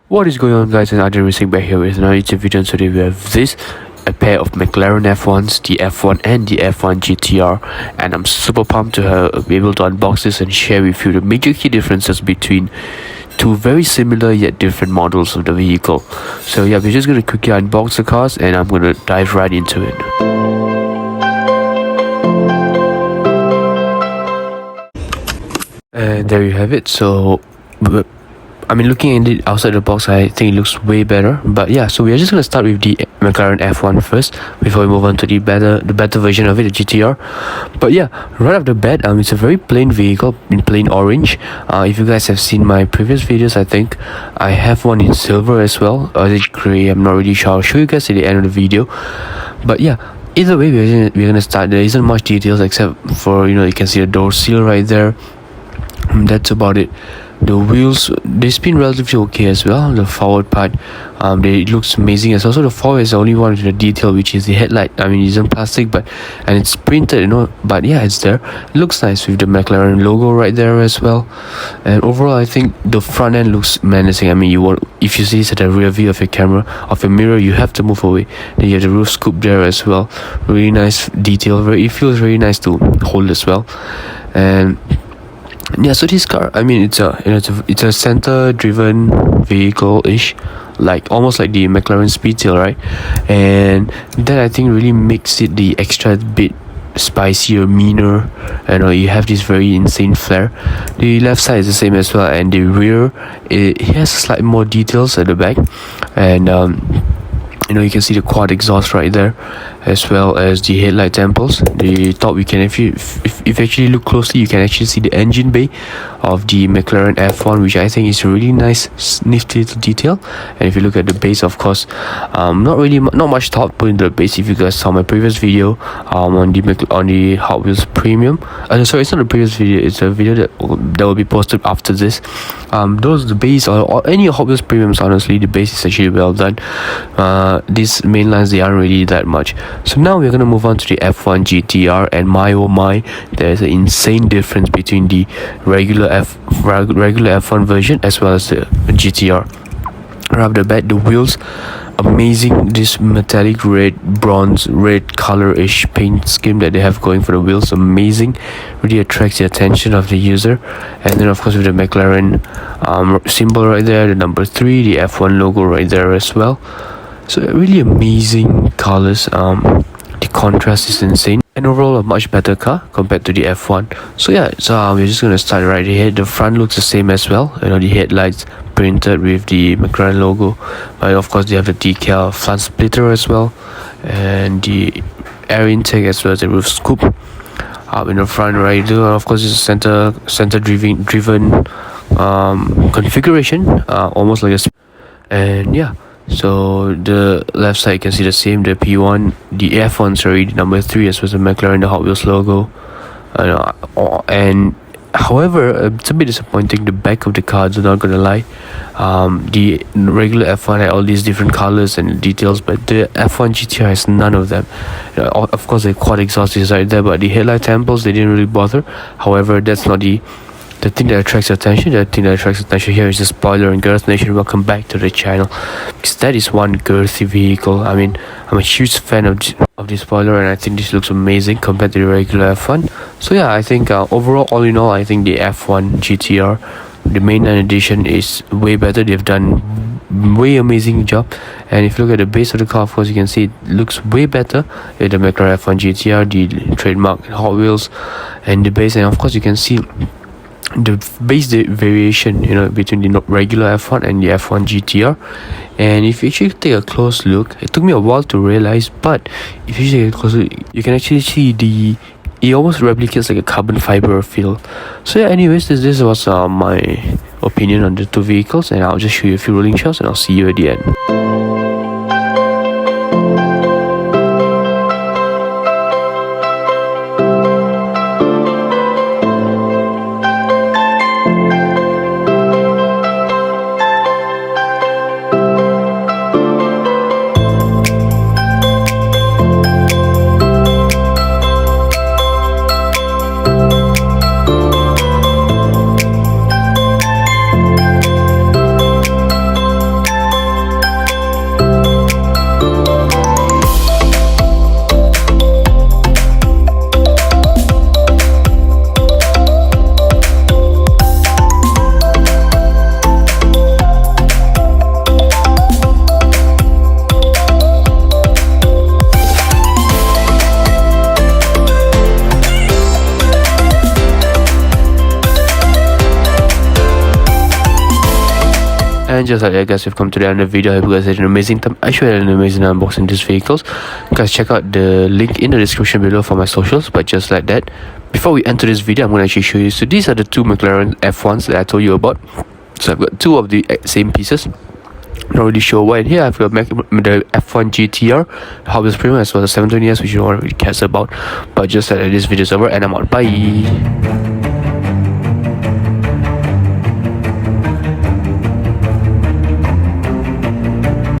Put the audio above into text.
What is going on, guys? And RdnRacing back here with another YouTube video. And today we have a pair of McLaren F1s, the F1 and the F1 GTR, and I'm super pumped to be able to unbox this and share with you the major key differences between two very similar yet different models of the vehicle. So yeah, we're just going to quickly unbox the cars and I'm going to dive right into it. And there you have it. So I mean, looking at it outside the box, I think it looks way better. But yeah, so we are just gonna start with the McLaren F1 first before we move on to the better version of it, the GTR. But yeah, right off the bat, it's a very plain vehicle in plain orange. If you guys have seen my previous videos, I think I have one in silver as well, or is it grey? I'm not really sure. I'll show you guys at the end of the video. But yeah, either way, we're gonna start. There isn't much details except for, you can see the door seal right there. That's about it. The wheels, they spin relatively okay as well. The forward part, it looks amazing as well. So the forward is the only one with the detail, which is the headlight. I mean, it's in plastic, and it's printed, but yeah, it's there. It looks nice with the McLaren logo right there as well. And overall, I think the front end looks menacing. I mean, if you see this at the rear view of your mirror, you have to move away. Then you have the roof scoop there as well. Really nice detail. It feels very nice to hold as well. And yeah, so this car, I mean, it's a center-driven vehicle-ish, almost like the McLaren Speedtail, right? And that, I think, really makes it the extra bit spicier, meaner. You have this very insane flare. The left side is the same as well, and the rear, it has slightly more details at the back, and you can see the quad exhaust right there, as well as the headlight temples. The top, if you actually look closely, you can actually see the engine bay of the McLaren F1, which I think is a really nice, nifty little detail. And if you look at the base, of course, not much thought put into the base. If you guys saw my previous video on the Hot Wheels Premium, sorry, it's not a previous video. It's a video that will be posted after this. The base or any Hot Wheels Premiums, honestly, the base is actually well done. These main lines, they aren't really that much. So now we're gonna move on to the F1 GTR, and my oh my, there's an insane difference between the regular F1 version as well as the GTR. Right off the bat, the wheels, amazing. This metallic bronze red color-ish paint scheme that they have going for the wheels, amazing. Really attracts the attention of the user. And then of course with the McLaren symbol right there, the number 3, the F1 logo right there as well. So really amazing colors. The contrast is insane, and overall a much better car compared to the F1. So yeah, we're just gonna start right here. The front looks the same as well. The headlights printed with the McLaren logo, but of course they have the decal front splitter as well, and the air intake as well as the roof scoop up in the front right there. Of course, it's a center driven configuration, almost like a, and yeah. So the left side, you can see the same, the P1, the F1, sorry, the number 3, as well as the McLaren, the Hot Wheels logo. And however, it's a bit disappointing, the back of the cards, I'm not gonna lie. The regular F1 had all these different colors and details, but the F1 GTR has none of them. Of course, the quad exhaust is right there, but the headlight temples, they didn't really bother. However, that's not the thing that attracts attention. The thing that attracts attention here is the spoiler. And Girth Nation, welcome back to the channel, because that is one girthy vehicle. I mean, I'm a huge fan of the spoiler, and I think this looks amazing compared to the regular F1. So yeah, I think overall, all in all, I think the F1 GTR, the Mainline edition, is way better. They've done way amazing job. And if you look at the base of the car, of course, you can see it looks way better with the McLaren F1 GTR, the trademark Hot Wheels, and the base. And of course, you can see the base variation between the regular F1 and the F1 GTR. And if you actually take a close look, it took me a while to realize, but if you take a close look, you can actually see it almost replicates like a carbon fiber feel. So yeah, anyways, this was my opinion on the two vehicles, and I'll just show you a few rolling shots, and I'll see you at the end. And just like that, guys, we've come to the end of the video. I hope you guys had an amazing time. I sure had an amazing unboxing these vehicles. Guys, check out the link in the description below for my socials. But just like that, before we enter this video, I'm going to actually show you. So these are the two McLaren F1s that I told you about. So I've got two of the same pieces. Not really sure why. Here I've got the F1 GTR, the Hot Wheels Premium, as well as 720S, which you don't really care about. But just like that, this video is over and I'm out. Bye.